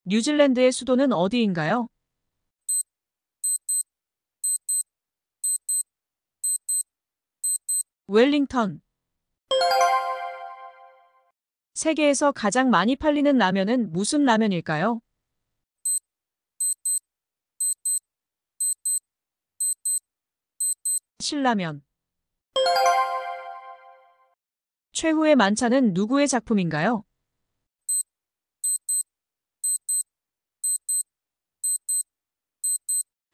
뉴질랜드의 수도는 어디인가요? 웰링턴. 세계에서 가장 많이 팔리는 라면은 무슨 라면일까요? 신라면. 최후의 만찬은 누구의 작품인가요?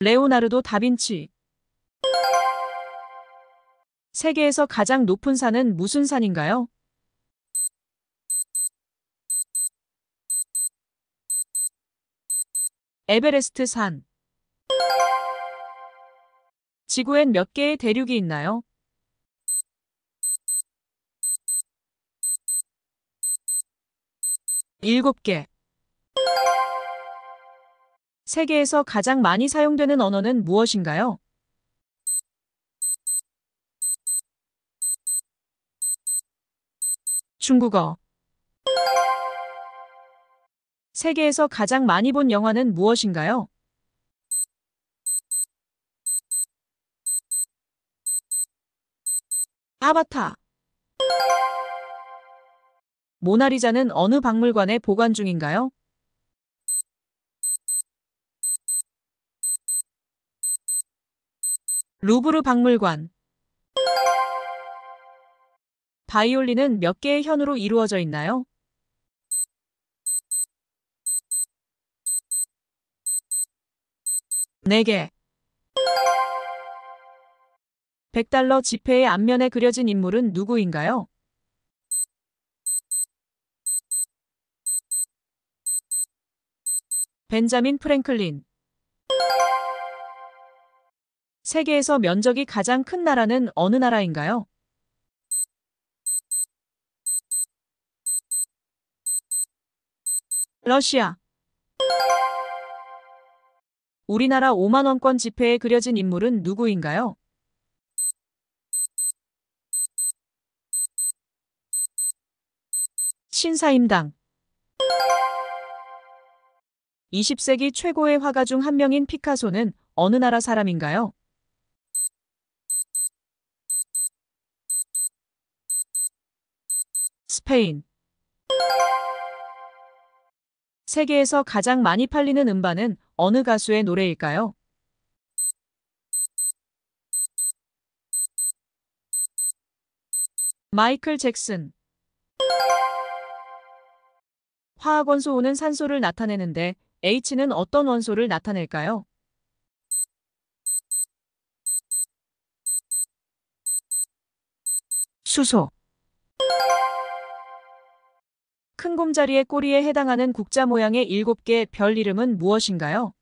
레오나르도 다빈치. 세계에서 가장 높은 산은 무슨 산인가요? 에베레스트 산. 지구엔 몇 개의 대륙이 있나요? 7개. 세계에서 가장 많이 사용되는 언어는 무엇인가요? 중국어. 세계에서 가장 많이 본 영화는 무엇인가요? 아바타. 모나리자는 어느 박물관에 보관 중인가요? 루브르 박물관. 바이올린은 몇 개의 현으로 이루어져 있나요? 4개. 100달러 지폐의 앞면에 그려진 인물은 누구인가요? 벤자민 프랭클린. 세계에서 면적이 가장 큰 나라는 어느 나라인가요? 러시아. 우리나라 5만 원권 지폐에 그려진 인물은 누구인가요? 신사임당. 20세기 최고의 화가 중 한 명인 피카소는 어느 나라 사람인가요? 스페인. 세계에서 가장 많이 팔리는 음반은 어느 가수의 노래일까요? 마이클 잭슨. 화학원소 O는 산소를 나타내는데 H는 어떤 원소를 나타낼까요? 수소. 큰 곰자리의 꼬리에 해당하는 국자 모양의 7개 별 이름은 무엇인가요?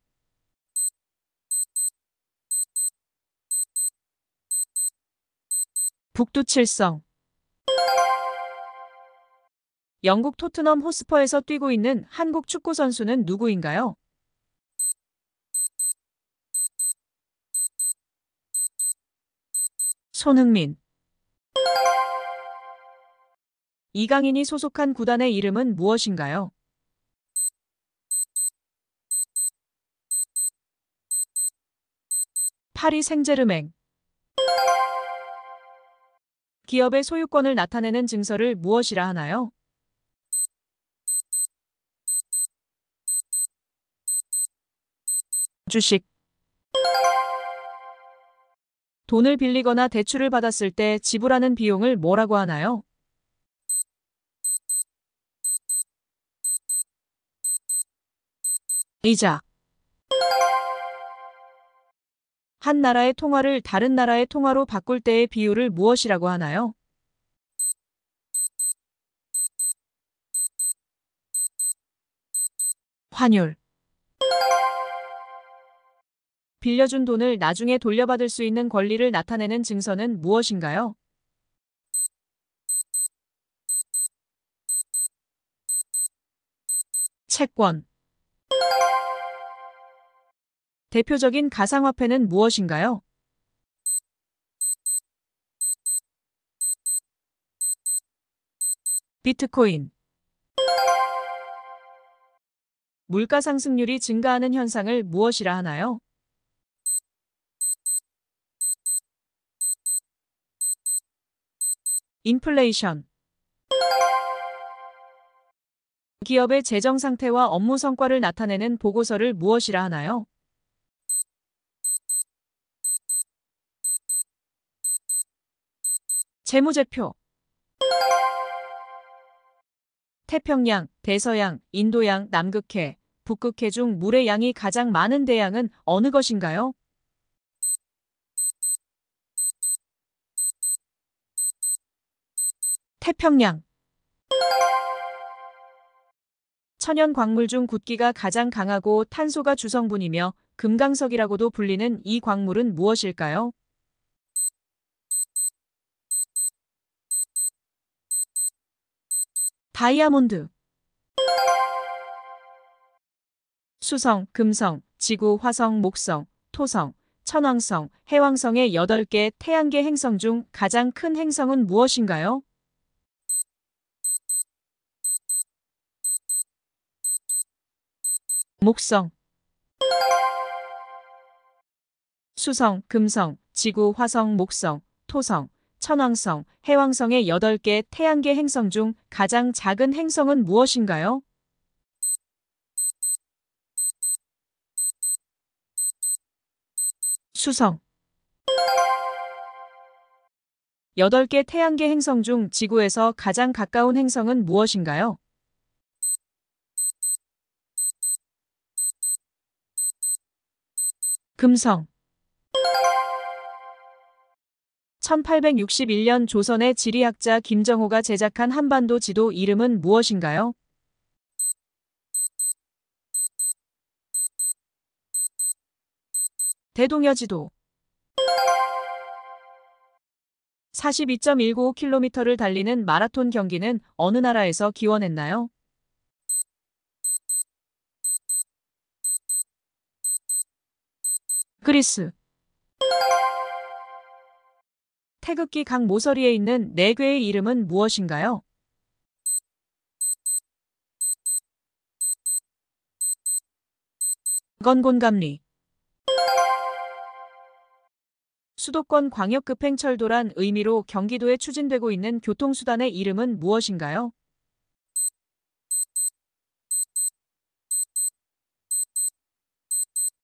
북두칠성. 영국 토트넘 호스퍼에서 뛰고 있는 한국 축구 선수는 누구인가요? 손흥민. 이강인이 소속한 구단의 이름은 무엇인가요? 파리 생제르맹. 기업의 소유권을 나타내는 증서를 무엇이라 하나요? 주식. 돈을 빌리거나 대출을 받았을 때 지불하는 비용을 뭐라고 하나요? 이자. 한 나라의 통화를 다른 나라의 통화로 바꿀 때의 비율을 무엇이라고 하나요? 환율. 빌려준 돈을 나중에 돌려받을 수 있는 권리를 나타내는 증서는 무엇인가요? 채권. 대표적인 가상화폐는 무엇인가요? 비트코인. 물가 상승률이 증가하는 현상을 무엇이라 하나요? 인플레이션. 기업의 재정 상태와 업무 성과를 나타내는 보고서를 무엇이라 하나요? 재무제표. 태평양, 대서양, 인도양, 남극해, 북극해 중 물의 양이 가장 많은 대양은 어느 것인가요? 태평양. 천연 광물 중 굿기가 가장 강하고 탄소가 주성분이며 금강석이라고도 불리는 이 광물은 무엇일까요? 다이아몬드. 수성, 금성, 지구, 화성, 목성, 토성, 천왕성, 해왕성의 8개 태양계 행성 중 가장 큰 행성은 무엇인가요? 목성. 수성, 금성, 지구, 화성, 목성, 토성, 천왕성, 해왕성의 8개 태양계 행성 중 가장 작은 행성은 무엇인가요? 수성. 8개 태양계 행성 중 지구에서 가장 가까운 행성은 무엇인가요? 금성. 1861년 조선의 지리학자 김정호가 제작한 한반도 지도 이름은 무엇인가요? 대동여지도. 42.195km를 달리는 마라톤 경기는 어느 나라에서 기원했나요? 그리스. 태극기 강 모서리에 있는 4괴의 이름은 무엇인가요? 건곤감리. 수도권 광역급행철도란 의미로 경기도에 추진되고 있는 교통수단의 이름은 무엇인가요?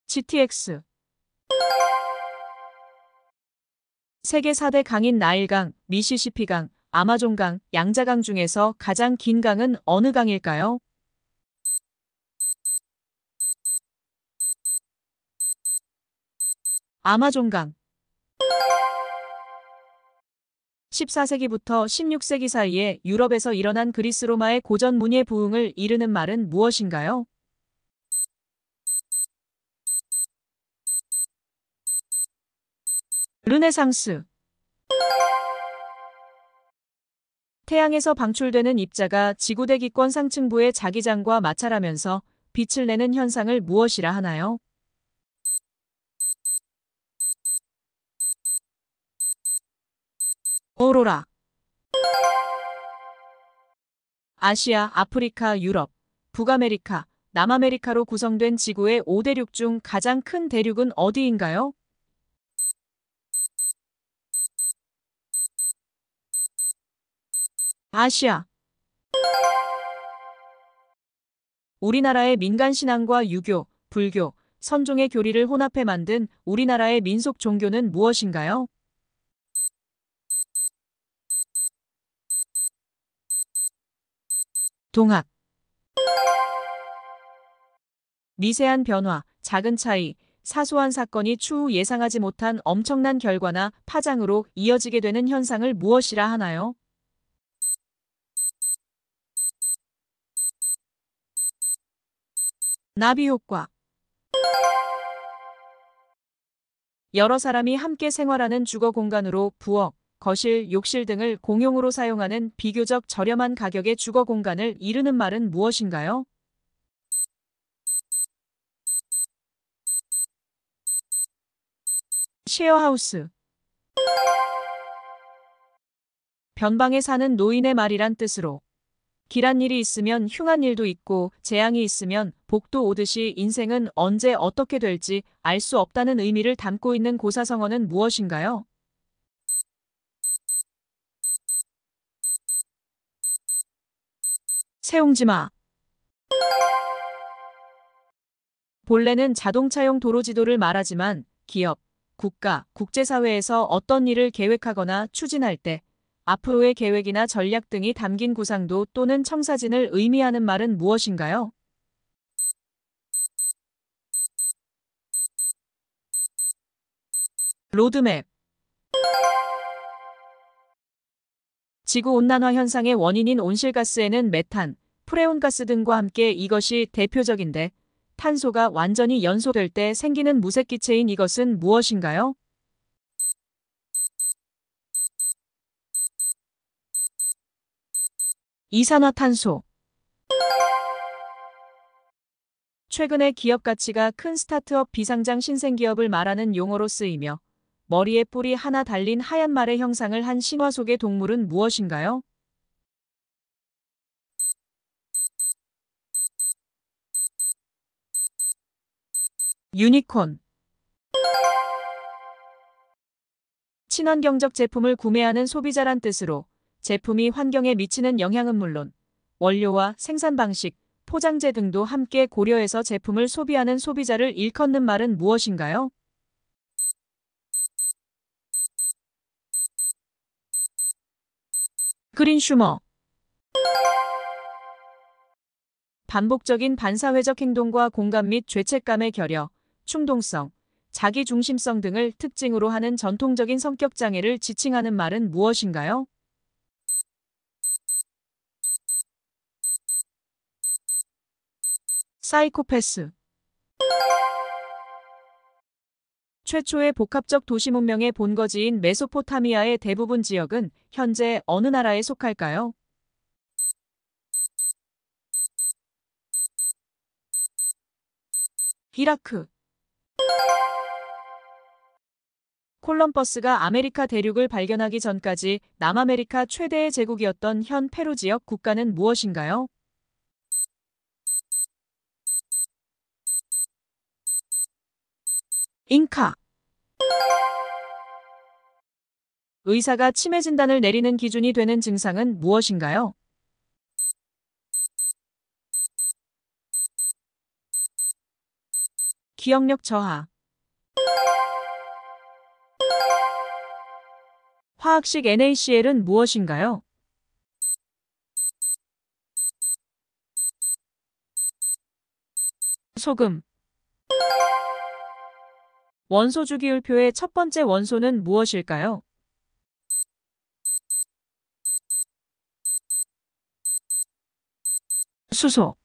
GTX. 세계 4대 강인 나일강, 미시시피강, 아마존강, 양자강 중에서 가장 긴 강은 어느 강일까요? 아마존강. 14세기부터 16세기 사이에 유럽에서 일어난 그리스 로마의 고전 문예 부흥을 이르는 말은 무엇인가요? 르네상스. 태양에서 방출되는 입자가 지구대기권 상층부의 자기장과 마찰하면서 빛을 내는 현상을 무엇이라 하나요? 오로라. 아시아, 아프리카, 유럽, 북아메리카, 남아메리카로 구성된 지구의 5대륙 중 가장 큰 대륙은 어디인가요? 아시아. 우리나라의 민간신앙과 유교, 불교, 선종의 교리를 혼합해 만든 우리나라의 민속 종교는 무엇인가요? 동학. 미세한 변화, 작은 차이, 사소한 사건이 추후 예상하지 못한 엄청난 결과나 파장으로 이어지게 되는 현상을 무엇이라 하나요? 나비 효과. 여러 사람이 함께 생활하는 주거 공간으로 부엌, 거실, 욕실 등을 공용으로 사용하는 비교적 저렴한 가격의 주거 공간을 이르는 말은 무엇인가요? 쉐어하우스. 변방에 사는 노인의 말이란 뜻으로 길한 일이 있으면 흉한 일도 있고 재앙이 있으면 복도 오듯이 인생은 언제 어떻게 될지 알 수 없다는 의미를 담고 있는 고사성어는 무엇인가요? 세옹지마. 본래는 자동차용 도로지도를 말하지만 기업, 국가, 국제사회에서 어떤 일을 계획하거나 추진할 때 앞으로의 계획이나 전략 등이 담긴 구상도 또는 청사진을 의미하는 말은 무엇인가요? 로드맵. 지구온난화 현상의 원인인 온실가스에는 메탄, 프레온가스 등과 함께 이것이 대표적인데 탄소가 완전히 연소될 때 생기는 무색기체인 이것은 무엇인가요? 이산화탄소. 최근에 기업 가치가 큰 스타트업 비상장 신생기업을 말하는 용어로 쓰이며 머리에 뿔이 하나 달린 하얀 말의 형상을 한 신화 속의 동물은 무엇인가요? 유니콘. 친환경적 제품을 구매하는 소비자란 뜻으로 제품이 환경에 미치는 영향은 물론 원료와 생산 방식, 포장재 등도 함께 고려해서 제품을 소비하는 소비자를 일컫는 말은 무엇인가요? 그린슈머. 반복적인 반사회적 행동과 공감 및 죄책감의 결여, 충동성, 자기중심성 등을 특징으로 하는 전통적인 성격 장애를 지칭하는 말은 무엇인가요? 사이코패스. 최초의 복합적 도시 문명의 본거지인 메소포타미아의 대부분 지역은 현재 어느 나라에 속할까요? 이라크. 콜럼버스가 아메리카 대륙을 발견하기 전까지 남아메리카 최대의 제국이었던 현 페루 지역 국가는 무엇인가요? 잉카. 의사가 치매 진단을 내리는 기준이 되는 증상은 무엇인가요? 기억력 저하. 화학식 NaCl은 무엇인가요? 소금. 원소 주기율표의 첫 번째 원소는 무엇일까요? 수소.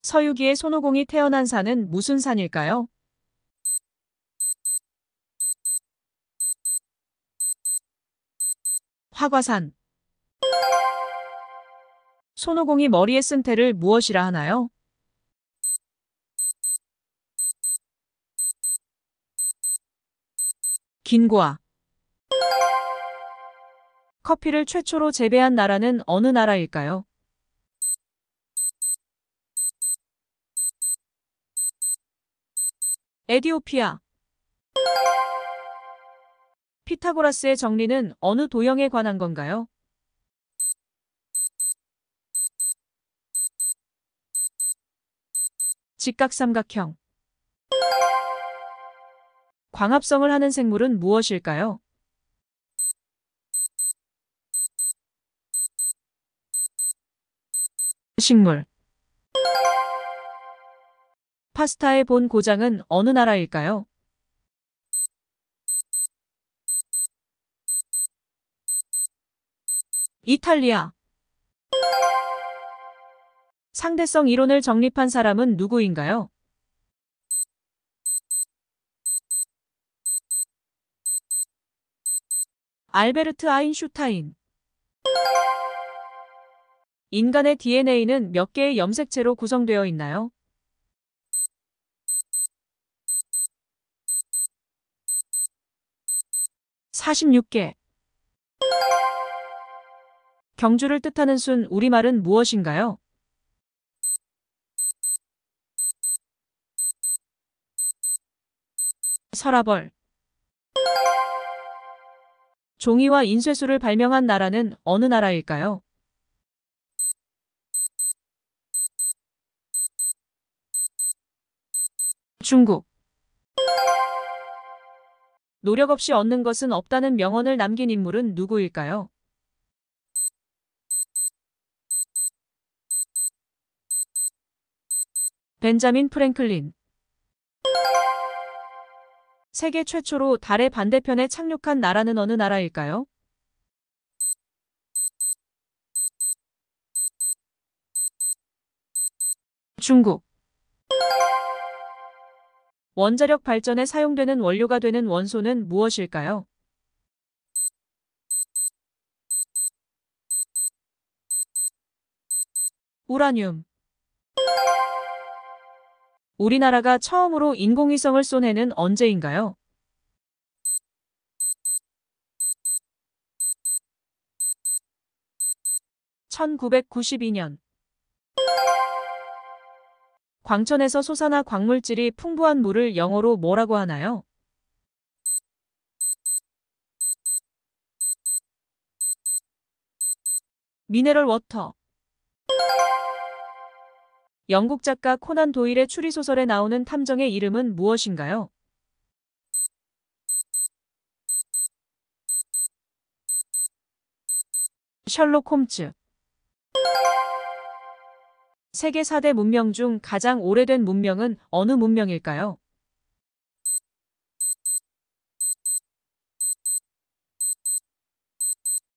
서유기의 손오공이 태어난 산은 무슨 산일까요? 화과산. 손오공이 머리에 쓴 테를 무엇이라 하나요? 긴고아. 커피를 최초로 재배한 나라는 어느 나라일까요? 에디오피아. 피타고라스의 정리는 어느 도형에 관한 건가요? 직각삼각형. 광합성을 하는 생물은 무엇일까요? 식물. 파스타의 본 고장은 어느 나라일까요? 이탈리아. 상대성 이론을 정립한 사람은 누구인가요? 알베르트 아인슈타인. 인간의 DNA는 몇 개의 염색체로 구성되어 있나요? 46개. 경주를 뜻하는 순 우리말은 무엇인가요? 서라벌. 종이와 인쇄술을 발명한 나라는 어느 나라일까요? 중국. 노력 없이 얻는 것은 없다는 명언을 남긴 인물은 누구일까요? 벤자민 프랭클린. 세계 최초로 달의 반대편에 착륙한 나라는 어느 나라일까요? 중국. 원자력 발전에 사용되는 원료가 되는 원소는 무엇일까요? 우라늄. 우리나라가 처음으로 인공위성을 쏜 해는 언제인가요? 1992년. 광천에서 솟아나 광물질이 풍부한 물을 영어로 뭐라고 하나요? 미네럴 워터. 영국 작가 코난 도일의 추리소설에 나오는 탐정의 이름은 무엇인가요? 셜록 홈즈. 세계 4대 문명 중 가장 오래된 문명은 어느 문명일까요?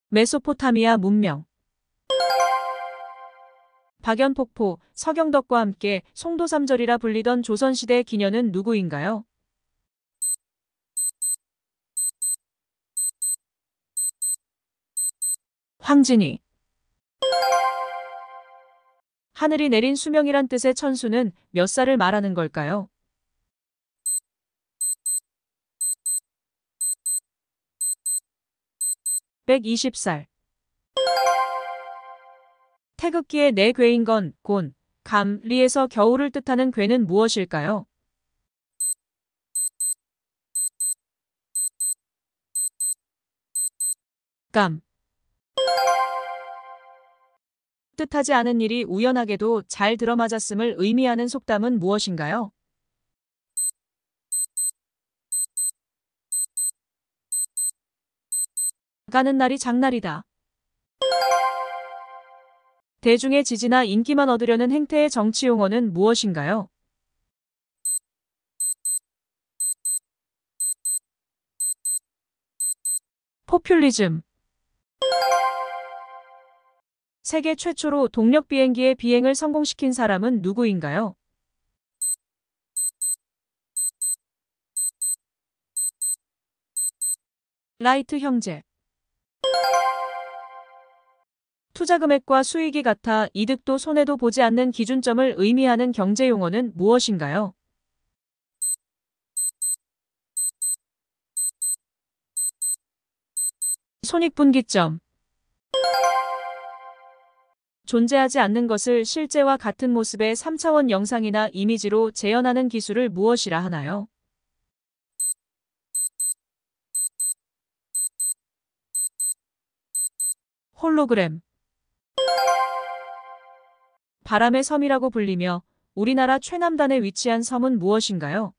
메소포타미아 문명. 박연폭포, 서경덕과 함께 송도삼절이라 불리던 조선시대 기녀는 누구인가요? 황진이. 하늘이 내린 수명이란 뜻의 천수는 몇 살을 말하는 걸까요? 120살. 태극기의 네 괴인 건, 곤, 감, 리에서 겨울을 뜻하는 괴는 무엇일까요? 감. 뜻하지 않은 일이 우연하게도 잘 들어맞았음을 의미하는 속담은 무엇인가요? 가는 날이 장날이다. 대중의 지지나 인기만 얻으려는 행태의 정치 용어는 무엇인가요? 포퓰리즘. 세계 최초로 동력 비행기의 비행을 성공시킨 사람은 누구인가요? 라이트 형제. 투자 금액과 수익이 같아 이득도 손해도 보지 않는 기준점을 의미하는 경제 용어는 무엇인가요? 손익분기점. 존재하지 않는 것을 실제와 같은 모습의 3차원 영상이나 이미지로 재현하는 기술을 무엇이라 하나요? 홀로그램. 바람의 섬이라고 불리며 우리나라 최남단에 위치한 섬은 무엇인가요?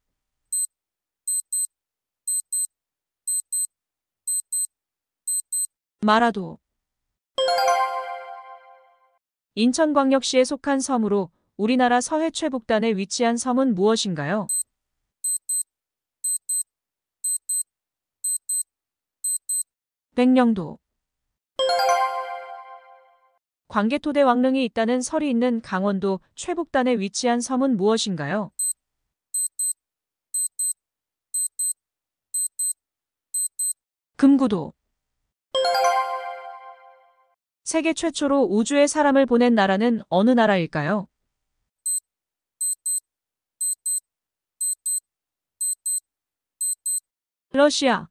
마라도. 인천광역시에 속한 섬으로 우리나라 서해 최북단에 위치한 섬은 무엇인가요? 백령도. 광개토대 왕릉이 있다는 설이 있는 강원도 최북단에 위치한 섬은 무엇인가요? 금구도. 세계 최초로 우주에 사람을 보낸 나라는 어느 나라일까요? 러시아.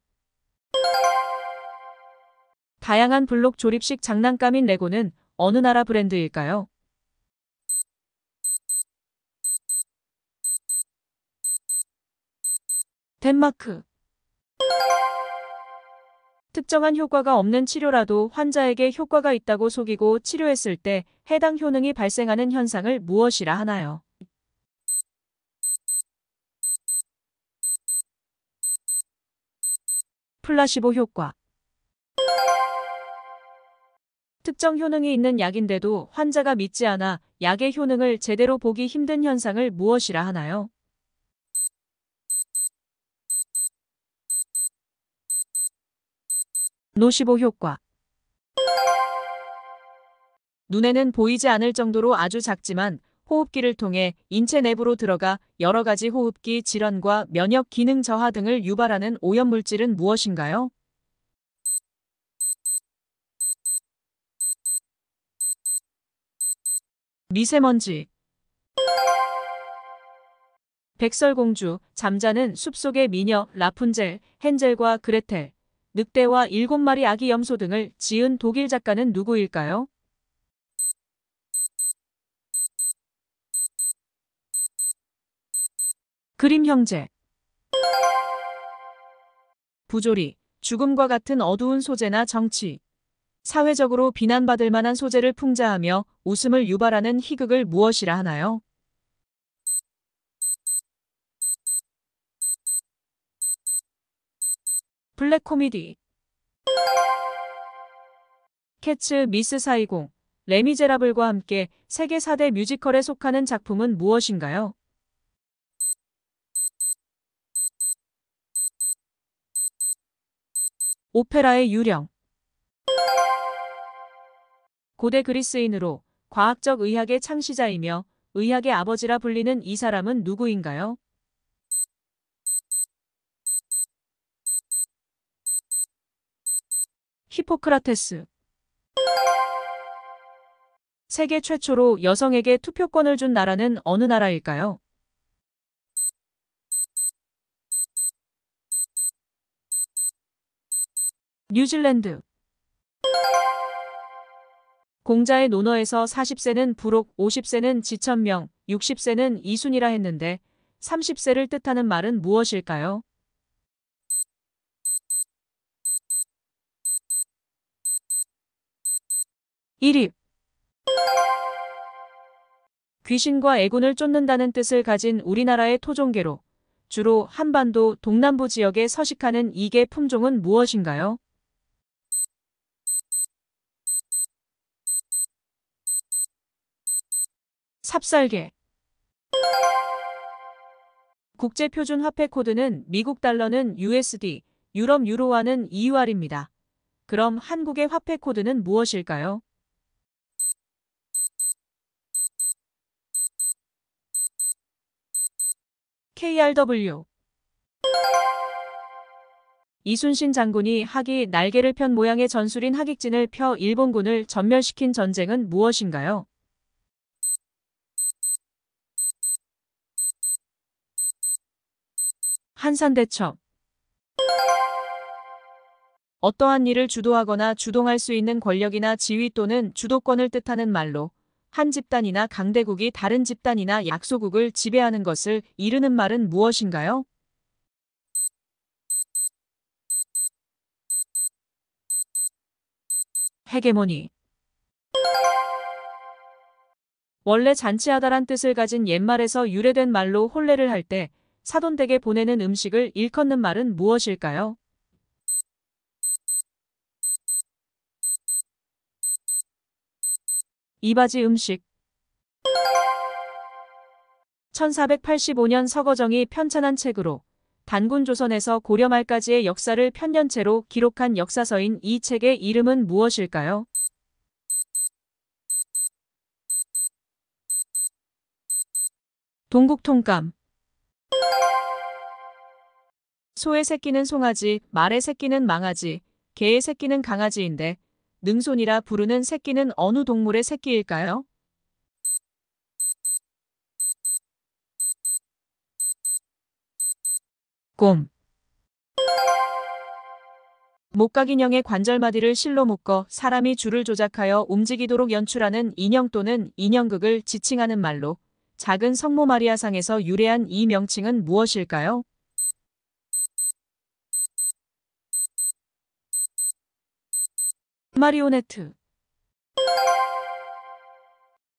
다양한 블록 조립식 장난감인 레고는 어느 나라 브랜드일까요? 덴마크. 특정한 효과가 없는 치료라도 환자에게 효과가 있다고 속이고 치료했을 때 해당 효능이 발생하는 현상을 무엇이라 하나요? 플라시보 효과. 특정 효능이 있는 약인데도 환자가 믿지 않아 약의 효능을 제대로 보기 힘든 현상을 무엇이라 하나요? 노시보 효과. 눈에는 보이지 않을 정도로 아주 작지만 호흡기를 통해 인체 내부로 들어가 여러 가지 호흡기 질환과 면역 기능 저하 등을 유발하는 오염물질은 무엇인가요? 미세먼지. 백설공주, 잠자는 숲속의 미녀, 라푼젤, 헨젤과 그레텔, 늑대와 7마리 아기 염소 등을 지은 독일 작가는 누구일까요? 그림 형제. 부조리, 죽음과 같은 어두운 소재나 정치. 사회적으로 비난받을 만한 소재를 풍자하며 웃음을 유발하는 희극을 무엇이라 하나요? 블랙 코미디. 캐츠, 미스 사이공, 레미제라블과 함께 세계 4대 뮤지컬에 속하는 작품은 무엇인가요? 오페라의 유령. 고대 그리스인으로 과학적 의학의 창시자이며 의학의 아버지라 불리는 이 사람은 누구인가요? 히포크라테스. 세계 최초로 여성에게 투표권을 준 나라는 어느 나라일까요? 뉴질랜드. 공자의 논어에서 40세는 부록, 50세는 지천명, 60세는 이순이라 했는데 30세를 뜻하는 말은 무엇일까요? 일입. 귀신과 애군을 쫓는다는 뜻을 가진 우리나라의 토종개로 주로 한반도 동남부 지역에 서식하는 이 개 품종은 무엇인가요? 삽살개. 국제표준화폐 코드는 미국 달러는 USD, 유럽 유로화는 EUR입니다. 그럼 한국의 화폐 코드는 무엇일까요? KRW. 이순신 장군이 학이 날개를 편 모양의 전술인 하객진을 펴 일본군을 전멸시킨 전쟁은 무엇인가요? 한산대첩. 어떠한 일을 주도하거나 주동할 수 있는 권력이나 지위 또는 주도권을 뜻하는 말로 한 집단이나 강대국이 다른 집단이나 약소국을 지배하는 것을 이르는 말은 무엇인가요? 헤게모니. 원래 잔치하다란 뜻을 가진 옛말에서 유래된 말로 혼례를 할 때 사돈댁에 보내는 음식을 일컫는 말은 무엇일까요? 이바지 음식. 1485년 서거정이 편찬한 책으로 단군 조선에서 고려 말까지의 역사를 편년체로 기록한 역사서인 이 책의 이름은 무엇일까요? 동국통감. 소의 새끼는 송아지, 말의 새끼는 망아지, 개의 새끼는 강아지인데 능손이라 부르는 새끼는 어느 동물의 새끼일까요? 곰. 목각 인형의 관절마디를 실로 묶어 사람이 줄을 조작하여 움직이도록 연출하는 인형 또는 인형극을 지칭하는 말로 작은 성모 마리아상에서 유래한 이 명칭은 무엇일까요? 마리오네트.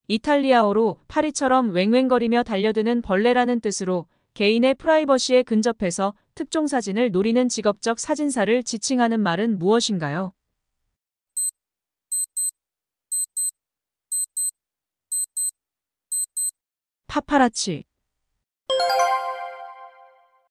이탈리아어로 파리처럼 왱왱거리며 달려드는 벌레라는 뜻으로 개인의 프라이버시에 근접해서 특종 사진을 노리는 직업적 사진사를 지칭하는 말은 무엇인가요? 파파라치.